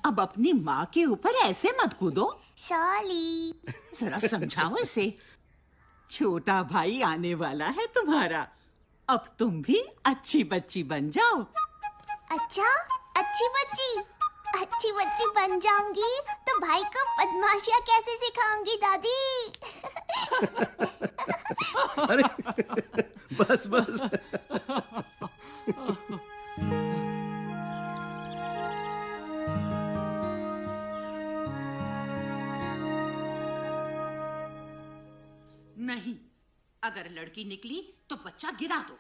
अब अपनी माँ के ऊपर ऐसे मत कूदो। सॉरी। जरा समझाओ इसे। छोटा भाई आने वाला है तुम्हारा, अब तुम भी अच्छी बच्ची बन जाओ। अच्छा, अच्छी बच्ची बन जाऊंगी तो भाई को बदमाशियाँ कैसे सिखाऊंगी दादी? अरे बस बस। नहीं, अगर लड़की निकली तो बच्चा गिरा दो।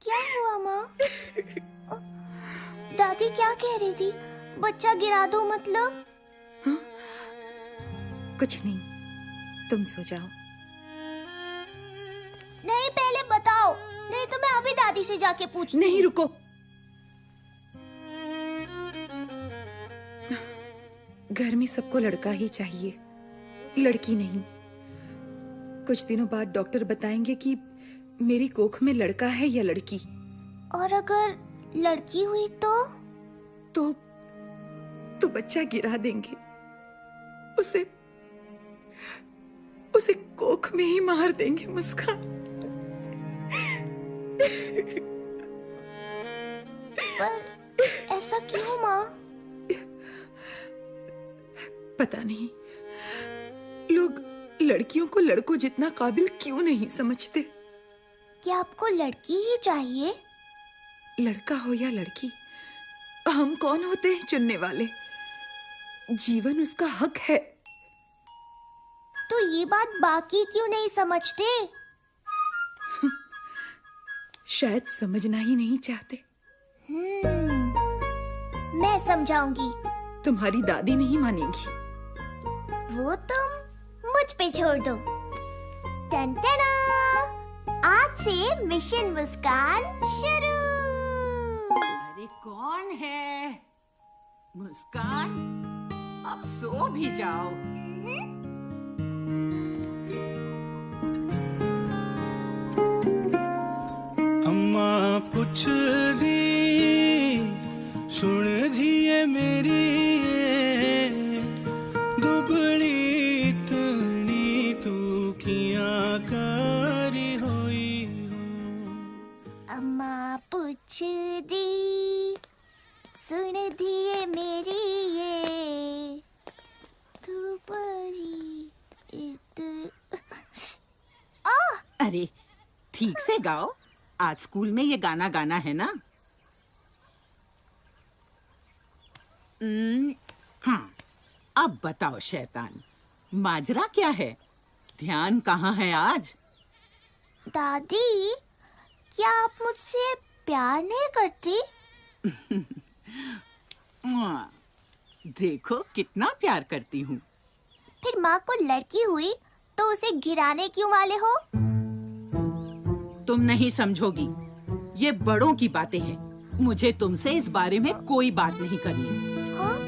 क्या हुआ माँ? दादी क्या कह रही थी? बच्चा गिरा दो मतलब? हाँ? कुछ नहीं, तुम सो जाओ। नहीं, पहले बताओ, नहीं तो मैं अभी दादी से जाके पूछती। नहीं, रुको। घर में सबको लड़का ही चाहिए, लड़की नहीं। कुछ दिनों बाद डॉक्टर बताएंगे कि मेरी कोख में लड़का है या लड़की। और अगर लड़की हुई तो बच्चा गिरा देंगे। उसे कोख में ही मार देंगे। मुस्कान, पर ऐसा क्यों माँ? पता नहीं, लोग लड़कियों को लड़कों जितना काबिल क्यों नहीं समझते। क्या आपको लड़की ही चाहिए? लड़का हो या लड़की, हम कौन होते हैं चुनने वाले? जीवन उसका हक है। तो ये बात बाकी क्यों नहीं समझते? शायद समझना ही नहीं चाहते। मैं समझाऊंगी। तुम्हारी दादी नहीं मानेगी। वो तुम मुझ पे छोड़ दो। टन-टना! आज से मिशन मुस्कान शुरू। अरे कौन है? मुस्कान, अब सो भी जाओ। अम्मा पुछ दी सुन दिए मेरी दुबली इतनी तू किया करी होई हो। अम्मा पूछ दी सुन दिए मेरी ये तू बड़ी अरे ठीक से गाओ, आज स्कूल में ये गाना गाना है ना। हाँ, अब बताओ शैतान, माजरा क्या है? ध्यान कहाँ है आज? दादी, क्या आप मुझसे प्यार नहीं करती? देखो कितना प्यार करती हूँ। फिर माँ को लड़की हुई तो उसे गिराने क्यों वाले हो? तुम नहीं समझोगी, ये बड़ों की बातें हैं। मुझे तुमसे इस बारे में कोई बात नहीं करनी। हाँ?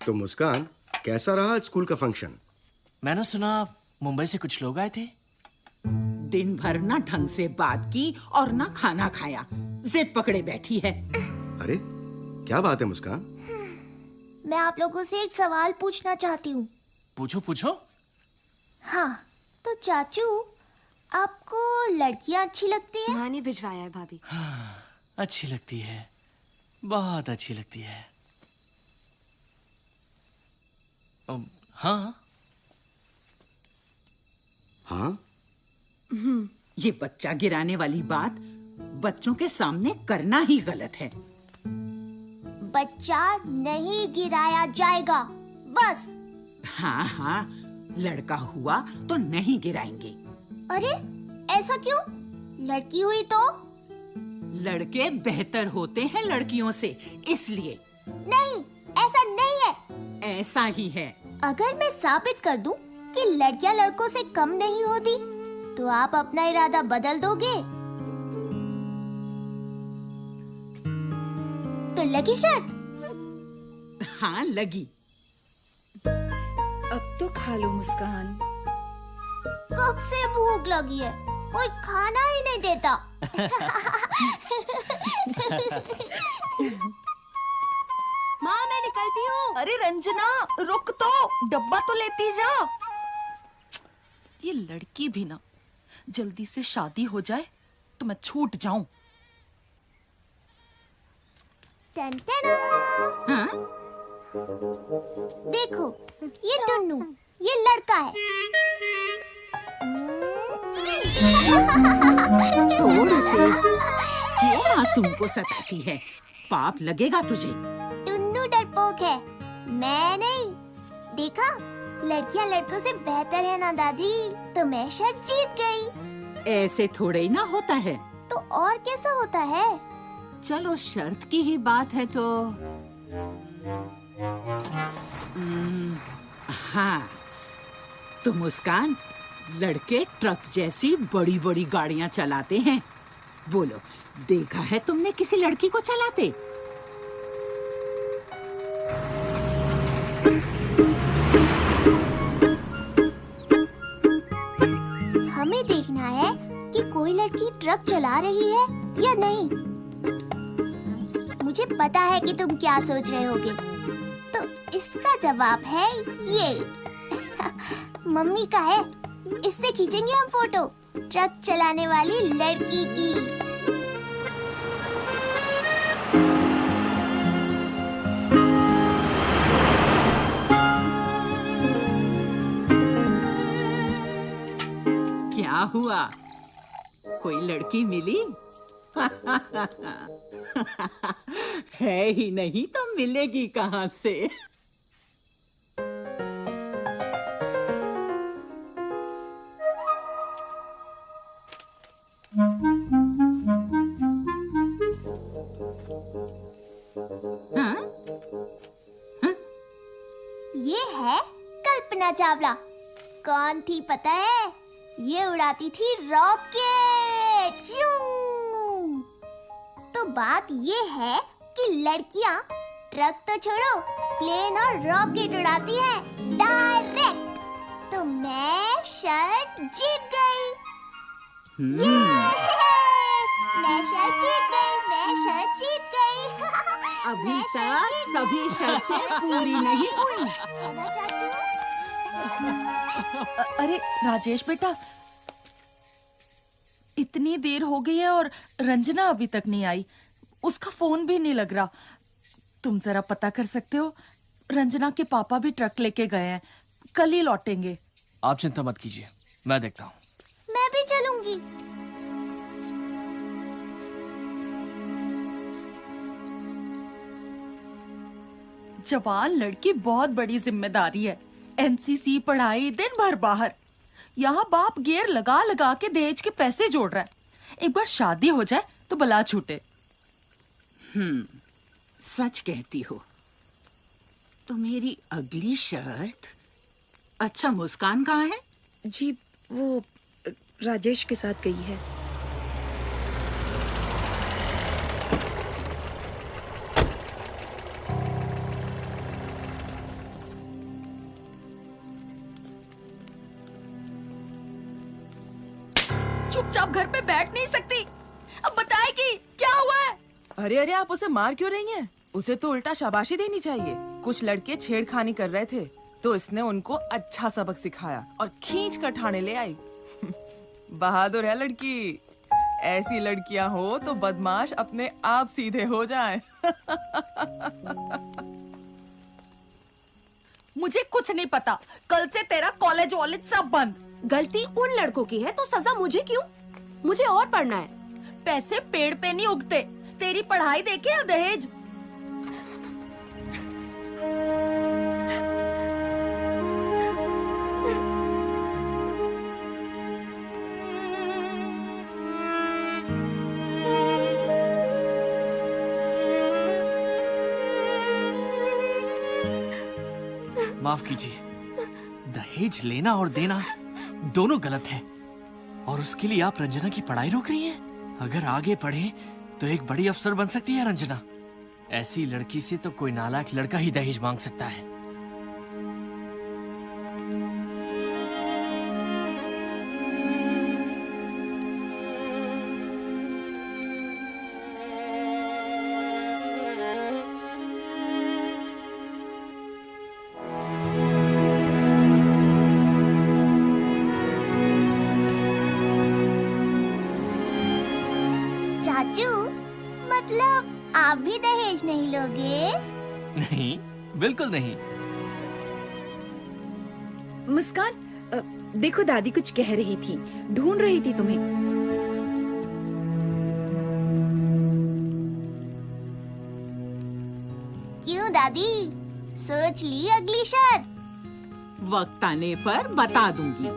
तो मुस्कान, कैसा रहा आज स्कूल का फंक्शन? मैंने सुना मुंबई से कुछ लोग आए थे। दिन भर ना ढंग से बात की और ना खाना खाया, जिद पकड़े बैठी है। अरे क्या बात है मुस्कान? मैं आप लोगों से एक सवाल पूछना चाहती हूँ। पूछो पूछो। हाँ, तो चाचू, आपको लड़कियाँ अच्छी लगती हैं? माँ ने भिजवाया है भाभी। हाँ, अच्छी लगती है, बहुत अच्छी लगती है। हाँ हाँ? ये बच्चा गिराने वाली बात बच्चों के सामने करना ही गलत है। बच्चा नहीं गिराया जाएगा, बस हाँ हाँ, लड़का हुआ तो नहीं गिराएंगे। अरे ऐसा क्यों? लड़की हुई तो? लड़के बेहतर होते हैं लड़कियों से, इसलिए। नहीं, ऐसा नहीं है। ऐसा ही है। अगर मैं साबित कर दूं कि लड़कियां लड़कों से कम नहीं होती, तो आप अपना इरादा बदल दोगे? तो लगी शर्त? हाँ लगी। अब तो खा लो मुस्कान। कब से भूख लगी है, कोई खाना ही नहीं देता। माँ मैं निकलती हूँ। अरे रंजना रुक तो, डब्बा तो लेती जा। ये लड़की भी ना, जल्दी से शादी हो जाए तो मैं छूट जाऊं। टन टन। हाँ? देखो, ये टुन्नू, ये लड़का है। छोड़ उसे, क्यों मासूम को सताती है? पाप लगेगा तुझे। टुन्नू डरपोक है, मैं नहीं। देखा, लड़कियां लड़कों से बेहतर है ना दादी, तो मैं शायद जीत गई। ऐसे थोड़े ही ना होता है। तो और कैसा होता है? चलो शर्त की ही बात है तो हाँ, तो मुस्कान, लड़के ट्रक जैसी बड़ी बड़ी गाड़ियां चलाते हैं। बोलो, देखा है तुमने किसी लड़की को चलाते? हमें देखना है कि कोई लड़की ट्रक चला रही है या नहीं। मुझे पता है कि तुम क्या सोच रहे होगे, तो इसका जवाब है ये। मम्मी का है, इससे खींचेंगे हम फोटो, ट्रक चलाने वाली लड़की की। क्या हुआ, कोई लड़की मिली? है ही नहीं तो मिलेगी कहाँ से? हाँ? हाँ? ये है कल्पना चावला। कौन थी पता है? ये उड़ाती थी रॉकेट। श्यूं। तो बात ये है कि लड़कियां ट्रक तो छोड़ो, प्लेन और रॉकेट उड़ाती हैं डायरेक्ट। तो मैं शर्त जीत गई। मैं शर्त जीत गई, मैं शर्त जीत गई। अभी मैं तक शर्त जीत सभी गई। शर्तें पूरी नहीं हुई। है ना चाचू? अरे राजेश बेटा, इतनी देर हो गई है और रंजना अभी तक नहीं आई। उसका फोन भी नहीं लग रहा। तुम जरा पता कर सकते हो? रंजना के पापा भी ट्रक लेके गए हैं, कल ही लौटेंगे। आप चिंता मत कीजिए, मैं देखता हूँ। मैं भी चलूंगी। जवान लड़की बहुत बड़ी जिम्मेदारी है। एनसीसी, पढ़ाई, दिन भर बाहर। यहाँ बाप गियर लगा लगा के दहेज के पैसे जोड़ रहा है। एक बार शादी हो जाए तो बला छूटे। सच कहती हो। तो मेरी अगली शर्त। अच्छा, मुस्कान कहाँ है? जी वो राजेश के साथ गई है। चुपचाप घर पे बैठ नहीं सकती? अब बताएगी क्या हुआ है? अरे अरे, आप उसे मार क्यों रही हैं? उसे तो उल्टा शाबाशी देनी चाहिए। कुछ लड़के छेड़खानी कर रहे थे तो इसने उनको अच्छा सबक सिखाया और खींच कर ठाणे ले आई। बहादुर है लड़की। ऐसी लड़कियां हो तो बदमाश अपने आप सीधे हो जाएं। मुझे कुछ नहीं पता। कल से तेरा कॉलेज वॉलेज सब बंद। गलती उन लड़कों की है तो सजा मुझे क्यों? मुझे और पढ़ना है। पैसे पेड़ पे नहीं उगते। तेरी पढ़ाई देखे या दहेज? माफ कीजिए, दहेज लेना और देना दोनों गलत है, और उसके लिए आप रंजना की पढ़ाई रोक रही हैं? अगर आगे पढ़े तो एक बड़ी अफसर बन सकती है रंजना। ऐसी लड़की से तो कोई नालायक लड़का ही दहेज मांग सकता है। चाचू, मतलब आप भी दहेज नहीं लोगे? नहीं, बिल्कुल नहीं। मुस्कान, देखो दादी कुछ कह रही थी, ढूंढ रही थी तुम्हें। क्यों दादी, सोच ली अगली शर्त? वक्त आने पर बता दूंगी।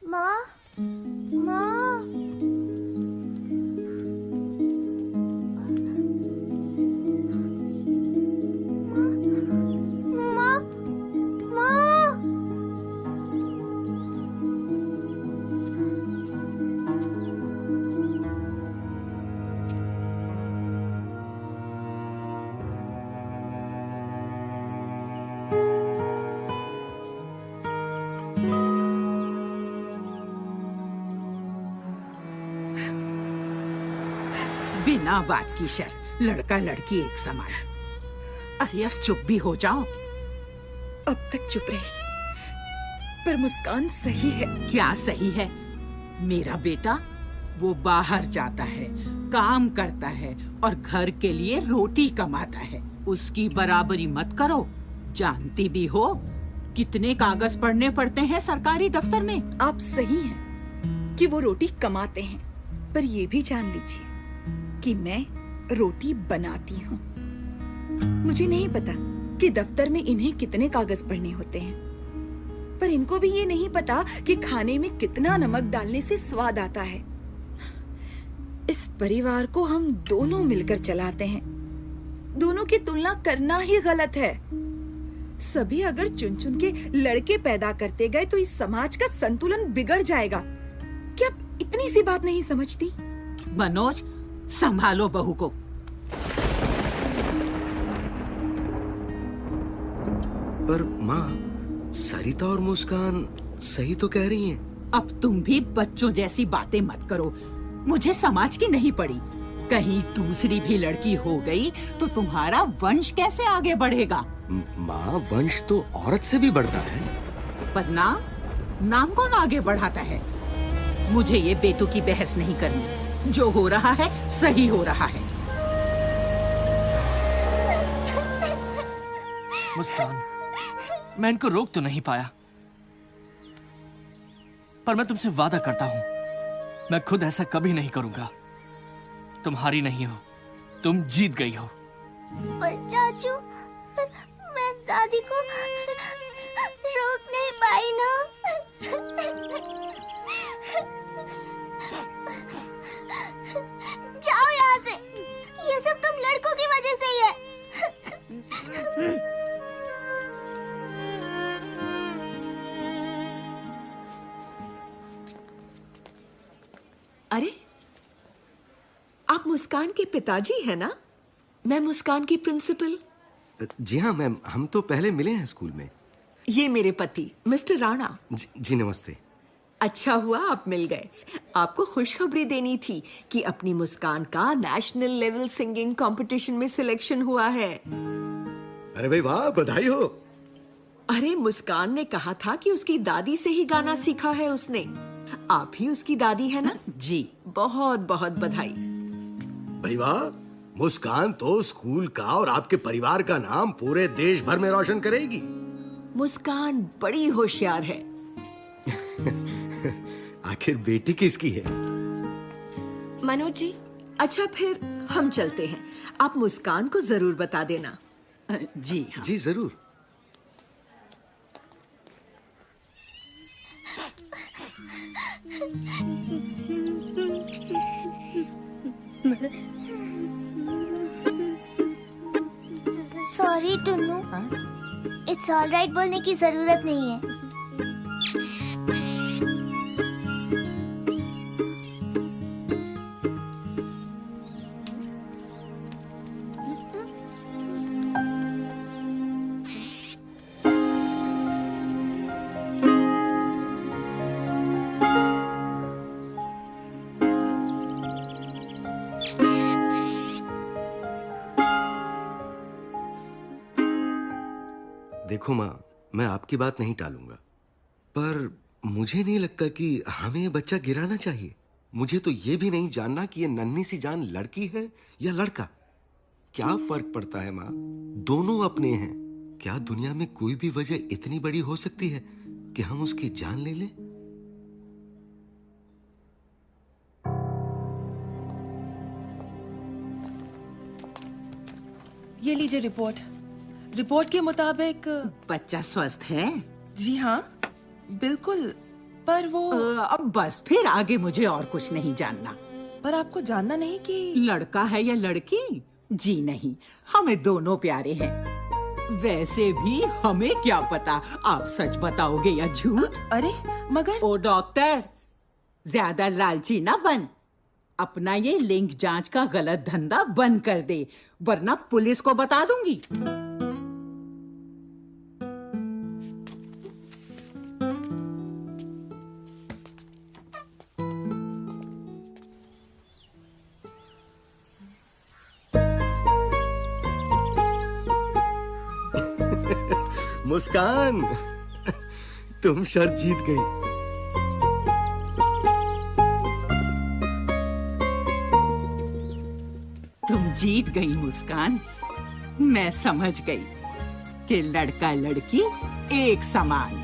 माँ, माँ, माँ, माँ, बिना बात की शर्त, लड़का लड़की एक समान। अरे अब चुप भी हो जाओ। अब तक चुप रही, पर मुस्कान सही है। क्या सही है? मेरा बेटा वो बाहर जाता है, काम करता है और घर के लिए रोटी कमाता है। उसकी बराबरी मत करो। जानती भी हो कितने कागज पढ़ने पड़ते हैं सरकारी दफ्तर में। आप सही हैं कि वो रोटी कमाते हैं, पर ये भी जान लीजिए कि मैं रोटी बनाती हूँ। मुझे नहीं पता कि दफ्तर में इन्हें कितने कागज पढ़ने होते हैं, पर इनको भी ये नहीं पता कि खाने में कितना नमक डालने से स्वाद आता है। इस परिवार को हम दोनों मिलकर चलाते हैं। दोनों की तुलना करना ही गलत है। सभी अगर चुन चुन के लड़के पैदा करते गए तो इस समाज का संतुलन बिगड़ जाएगा। क्या आप इतनी सी बात नहीं समझती? मनोज, संभालो बहू को। पर माँ, सरिता और मुस्कान सही तो कह रही हैं। अब तुम भी बच्चों जैसी बातें मत करो। मुझे समाज की नहीं पड़ी। कहीं दूसरी भी लड़की हो गई तो तुम्हारा वंश कैसे आगे बढ़ेगा? माँ, वंश तो औरत से भी बढ़ता है। पर नाम कौन आगे बढ़ाता है? मुझे ये बेतुकी बहस नहीं करनी। जो हो रहा है सही हो रहा है। मुस्कान, मैं इनको रोक तो नहीं पाया, पर मैं तुमसे वादा करता हूं, मैं खुद ऐसा कभी नहीं करूंगा। तुम हारी नहीं हो, तुम जीत गई हो। पर चाचू, मैं दादी को रोक नहीं पाई ना। जाओ यहाँ से। ये सब तुम लड़कों की वजह से ही है। अरे, आप मुस्कान के पिताजी हैं ना? मैं मुस्कान की प्रिंसिपल। जी हाँ मैम, हम तो पहले मिले हैं स्कूल में। ये मेरे पति मिस्टर राणा। जी नमस्ते। अच्छा हुआ आप मिल गए। आपको खुशखबरी देनी थी कि अपनी मुस्कान का नेशनल लेवल सिंगिंग कंपटीशन में सिलेक्शन हुआ है। अरे भाई वाह, बधाई हो। अरे मुस्कान ने कहा था कि उसकी दादी से ही गाना सीखा है उसने। आप ही उसकी दादी है ना? जी। बहुत बहुत बधाई। भाई वाह, मुस्कान तो स्कूल का और आपके परिवार का नाम पूरे देश भर में रोशन करेगी। मुस्कान बड़ी होशियार है। आखिर बेटी किसकी है? मनोज जी। अच्छा फिर हम चलते हैं। आप मुस्कान को जरूर बता देना। जी हाँ। जी जरूर। Sorry Tunnu, it's all right बोलने की जरूरत नहीं है। देखो माँ, मैं आपकी बात नहीं टालूंगा, पर मुझे नहीं लगता कि हमें ये बच्चा गिराना चाहिए। मुझे तो ये भी नहीं जानना कि ये नन्ही सी जान लड़की है या लड़का। क्या फर्क पड़ता है माँ, दोनों अपने हैं। क्या दुनिया में कोई भी वजह इतनी बड़ी हो सकती है कि हम उसकी जान ले लें? ये लीजिए रिपोर्ट। रिपोर्ट के मुताबिक बच्चा स्वस्थ है? जी हाँ, बिल्कुल। पर वो अब बस, फिर आगे मुझे और कुछ नहीं जानना। पर आपको जानना नहीं कि लड़का है या लड़की? जी नहीं, हमें दोनों प्यारे हैं। वैसे भी हमें क्या पता आप सच बताओगे या झूठ। अरे मगर ओ डॉक्टर, ज्यादा लालची ना बन। अपना ये लिंग जांच का गलत धंधा बंद कर दे, वरना पुलिस को बता दूंगी। मुस्कान, तुम शर्त जीत गई। तुम जीत गई मुस्कान। मैं समझ गई कि लड़का लड़की एक समान।